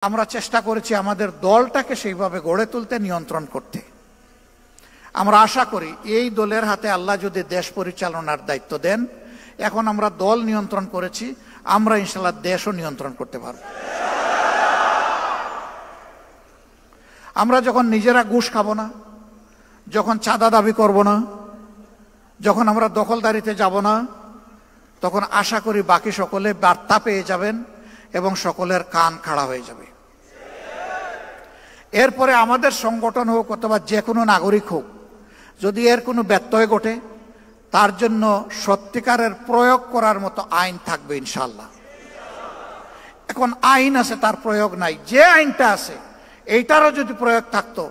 আমরা চেষ্টা করেছি আমাদের দলটাকে সেইভাবে গড়ে তুলতে, নিয়ন্ত্রণ করতে। আমরা আশা করি এই দলের হাতে আল্লাহ যদি দেশ পরিচালনার দায়িত্ব দেন, এখন আমরা দল নিয়ন্ত্রণ করেছি, আমরা ইনশাআল্লাহ দেশও নিয়ন্ত্রণ করতে পারব। আমরা যখন নিজেরা ঘুষ খাবো না, যখন চাঁদা দাবি করব না, যখন আমরা দখলদারিতে যাব না, তখন আশা করি বাকি সকলে বার্তা পেয়ে যাবেন এবং সকলের কান খাড়া হয়ে যাবে। এরপরে আমাদের সংগঠন হোক অথবা যে কোনো নাগরিক হোক, যদি এর কোনো ব্যত্যয় ঘটে, তার জন্য সত্যিকারের প্রয়োগ করার মতো আইন থাকবে ইনশাআল্লাহ। এখন আইন আছে, তার প্রয়োগ নাই। যে আইনটা আছে এইটারও যদি প্রয়োগ থাকতো,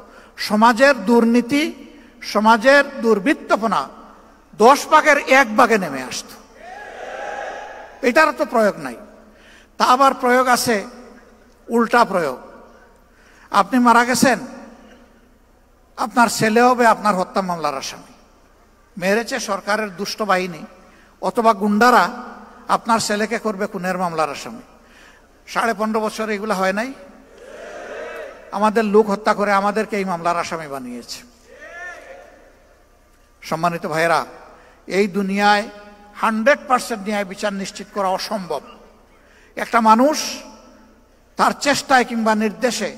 সমাজের দুর্নীতি, সমাজের দুর্বৃত্তপনা 10 ভাগের 1 ভাগে নেমে আসতো। এটারও তো প্রয়োগ নাই। তা আবার প্রয়োগ আছে উল্টা প্রয়োগ। আপনি মারা গেছেন, আপনার ছেলে হবে আপনার হত্যা মামলার আসামি। মেরেছে সরকারের দুষ্ট বাহিনী অথবা গুন্ডারা, আপনার ছেলেকে করবে খুনের মামলার আসামি। 15.5 বছর এগুলো হয় নাই? আমাদের লোক হত্যা করে আমাদেরকে এই মামলার আসামি বানিয়েছে। সম্মানিত ভাইয়েরা, এই দুনিয়ায় 100% ন্যায় বিচার নিশ্চিত করা অসম্ভব। একটা মানুষ তার চেষ্টায় কিংবা নির্দেশে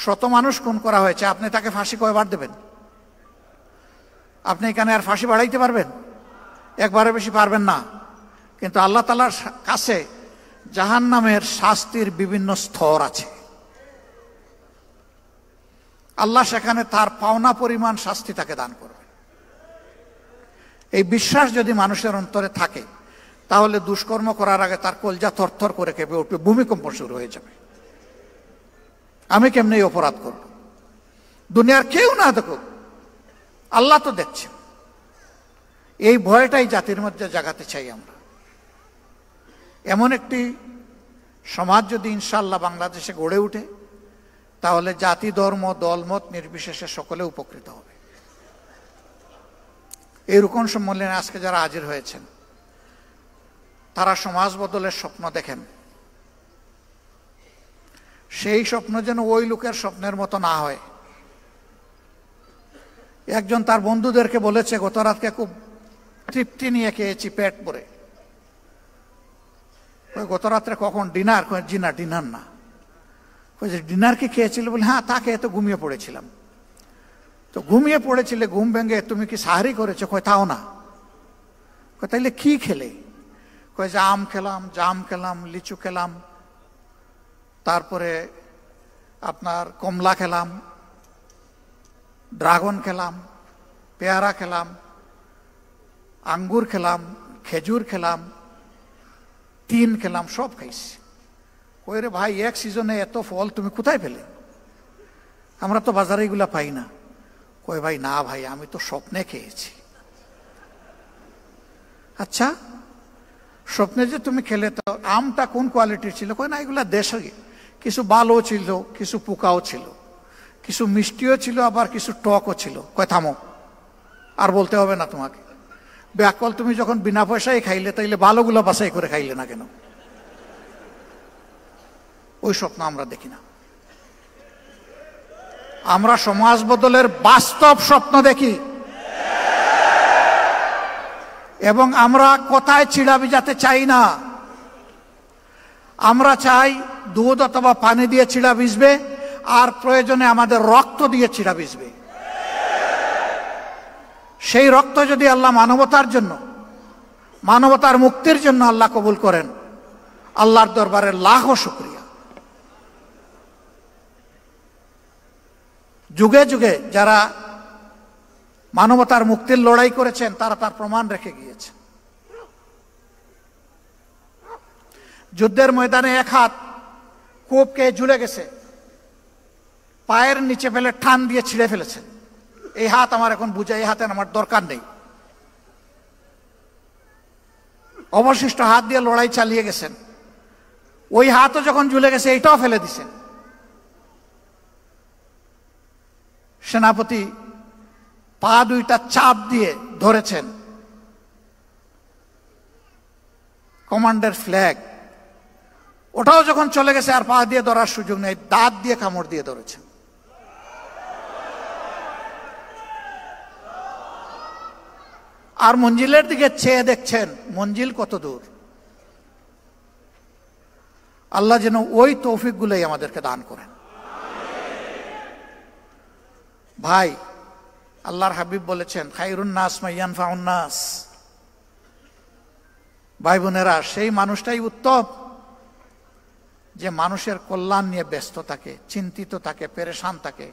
100 মানুষ খুন করা হয়েছে, আপনি তাকে ফাঁসি কয়বার দেবেন? আপনি এখানে আর ফাঁসি বাড়াইতে পারবেন? একবারের বেশি পারবেন না। কিন্তু আল্লাহ তাআলার কাছে জাহান্নামের শাস্তির বিভিন্ন স্তর আছে। আল্লাহ সেখানে তার পাওনা পরিমাণ শাস্তি তাকে দান করবে। এই বিশ্বাস যদি মানুষের অন্তরে থাকে, তাহলে দুষ্কর্ম করার আগে তার কলজা থরথর করে কেঁপে উঠবে, ভূমিকম্প শুরু হয়ে যাবে। আমি কেমনে এই অপরাধ করব? দুনিয়ার কেউ না দেখুক, আল্লাহ তো দেখছে। এই ভয়টাই জাতির মধ্যে জাগাতে চাই আমরা। এমন একটি সমাজ যদি ইনশাআল্লাহ বাংলাদেশে গড়ে উঠে, তাহলে জাতি, ধর্ম, দলমত নির্বিশেষে সকলে উপকৃত হবে। এই রুকন সম্মেলনে আজকে যারা হাজির হয়েছেন, তারা সমাজ বদলের স্বপ্ন দেখেন। সেই স্বপ্ন যেন ওই লোকের স্বপ্নের মতো না হয়। একজন তার বন্ধুদেরকে বলেছে, গত রাতকে খুব তৃপ্তি নিয়ে খেয়েছি, পেট ভরে। গত রাত্রে কখন? ডিনার? ডিনার না। ডিনার কি খেয়েছিল? বলে হ্যাঁ, তা খেয়ে তো ঘুমিয়ে পড়েছিলাম। তো ঘুমিয়ে পড়েছিলে, ঘুম ভেঙে তুমি কি সাহারি করেছো? কয় তাও না। তাইলে কি খেলে? কয় যে আম খেলাম, জাম খেলাম, লিচু খেলাম, তারপরে আপনার কমলা খেলাম, ড্রাগন খেলাম, পেয়ারা খেলাম, আঙ্গুর খেলাম, খেজুর খেলাম, তিন খেলাম, সব খাইছি। কই রে ভাই, এক সিজনে এত ফল তুমি কোথায় পেলে? আমরা তো বাজারে এগুলা পাই না। কই ভাই না ভাই, আমি তো স্বপ্নে খেয়েছি। আচ্ছা, স্বপ্নে যে তুমি খেলে, তো আমটা কোন কোয়ালিটির ছিল? কই না, এগুলা দেশে কিছু ভালো ছিল, কিছু পোকাও ছিল, কিছু মিষ্টিও ছিল, আবার কিছু টকও ছিল। কয় থামো, আর বলতে হবে না তোমাকে। ব্যাকল, তুমি যখন বিনা পয়সায় খাইলে, তাইলে ভালোগুলো বাছাই করে খাইলে না কেন? ওই স্বপ্ন আমরা দেখি না। আমরা সমাজ বদলের বাস্তব স্বপ্ন দেখি, এবং আমরা কোথায় চিড়া ভিজাতে চাই না। আমরা চাই দুধ অথবা পানি দিয়ে চিড়া ভিজবে, আর প্রয়োজনে আমাদের রক্ত দিয়ে চিড়া ভিজবে। সেই রক্ত যদি আল্লাহ মানবতার জন্য, মানবতার মুক্তির জন্য আল্লাহ কবুল করেন, আল্লাহর দরবারে লাখো শুকরিয়া। যুগে যুগে যারা মানবতার মুক্তির লড়াই করেছেন, তারা তার প্রমাণ রেখে গিয়েছে। যুদ্ধের ময়দানে এক হাত কোপকে ঝুলে গেছে, পায়ের নিচে ফেলে টান দিয়ে ছিঁড়ে ফেলেছেন। এই হাত আমার এখন বুঝে, এই হাতের আমার দরকার নেই। অবশিষ্ট হাত দিয়ে লড়াই চালিয়ে গেছেন। ওই হাতও যখন ঝুলে গেছে, এইটাও ফেলে দিছেন। সেনাপতি পা দুইটা চাপ দিয়ে ধরেছেন, কমান্ডার ফ্ল্যাগ ওটাও যখন চলে গেছে আর পা দিয়ে ধরার সুযোগ নেই, দাঁত দিয়ে কামড় দিয়ে ধরেছেন। আর মঞ্জিলের দিকে চেয়ে দেখছেন মঞ্জিল কত দূর। আল্লাহ যেন ওই তৌফিক গুলোই আমাদেরকে দান করেন। ভাই, আল্লাহর হাবিব বলেছেন খায়রুন নাস মান ফাউন নাস। ভাই বোনেরা, সেই মানুষটাই উত্তম যে মানুষের কল্যাণ নিয়ে ব্যস্ত থাকে, চিন্তিত থাকে, পেরেশান থাকে,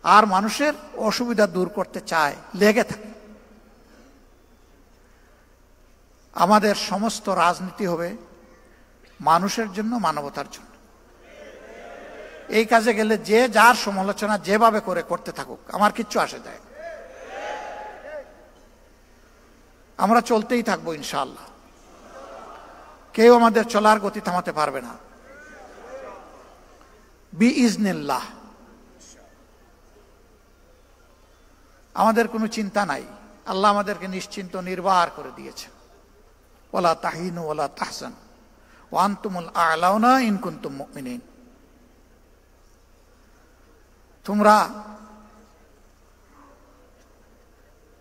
আর মানুষের অসুবিধা দূর করতে চায়, লেগে থাকে। আমাদের সমস্ত রাজনীতি হবে মানুষের জন্য, মানবতার জন্য। এই কাজে গেলে যে যার সমালোচনা যেভাবে করে করতে থাকুক, আমার কিচ্ছু আসে যায়। আমরা চলতেই থাকবো ইনশাআল্লাহ। কেউ আমাদের চলার গতি থামাতে পারবে না বিইজনিল্লাহ। আমাদের কোনো চিন্তা নাই, আল্লাহ আমাদেরকে নিশ্চিন্ত নির্বাহ করে দিয়েছেন। ওয়ালা তাহিনু ওয়ালা তাহজানু ওয়া আনতুমুল আ'লাউনা ইন কুনতুম মুমিনিন। তোমরা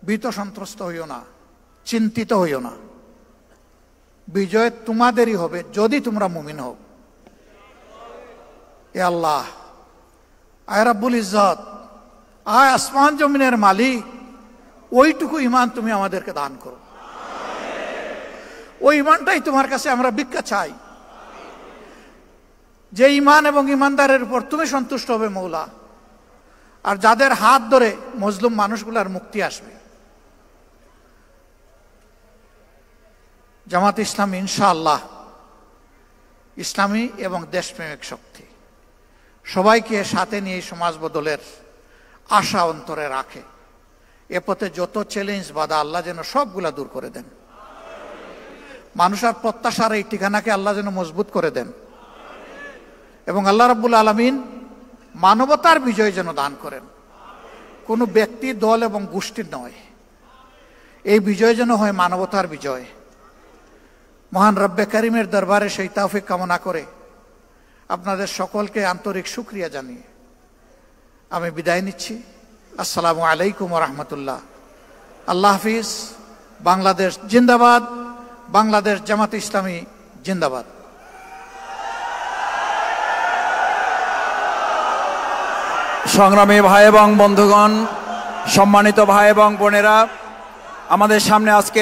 ভীত সন্ত্রস্ত হইও না, চিন্তিত হইও না, বিজয় তোমাদেরই হবে যদি তোমরা মুমিন হও। এ আল্লাহ, আয় রাব্বুল ইজ্জত, আয় আসমান জমিনের মালিক, ওইটুকু ঈমান তুমি আমাদেরকে দান করো। ওই ঈমানটাই তোমার কাছে আমরা ভিক্ষা চাই, যে ঈমান এবং ঈমানদারের উপর তুমি সন্তুষ্ট হবে মৌলা, আর যাদের হাত ধরে মজলুম মানুষগুলার মুক্তি আসবে। জামাত ইসলামী ইনশাআল্লাহ ইসলামী এবং দেশপ্রেমিক শক্তি, সবাইকে সাথে নিয়ে সমাজ বদলের আশা অন্তরে রাখে। এ পথে যত চ্যালেঞ্জ বাধা আল্লাহ যেন সবগুলা দূর করে দেন। মানুষের প্রত্যাশার এই ঠিকানাকে আল্লাহ যেন মজবুত করে দেন, এবং আল্লাহ রাব্বুল আলামিন মানবতার বিজয় যেন দান করেন। কোনো ব্যক্তি, দল এবং গোষ্ঠীর নয়, এই বিজয় যেন হয় মানবতার বিজয়। মহান রব্বে কারিমের দরবারে সেই তৌফিক কামনা করে আপনাদের সকলকে আন্তরিক শুকরিয়া জানিয়ে আমি বিদায় নিচ্ছি। আসসালামু আলাইকুম ওয়া রাহমাতুল্লাহ। আল্লাহ হাফিজ। বাংলাদেশ জিন্দাবাদ, বাংলাদেশ জামাত ইসলামী জিন্দাবাদ। সংগ্রামী ভাই এবং বন্ধুগণ, সম্মানিত ভাই এবং বোনেরা, আমাদের সামনে আজকে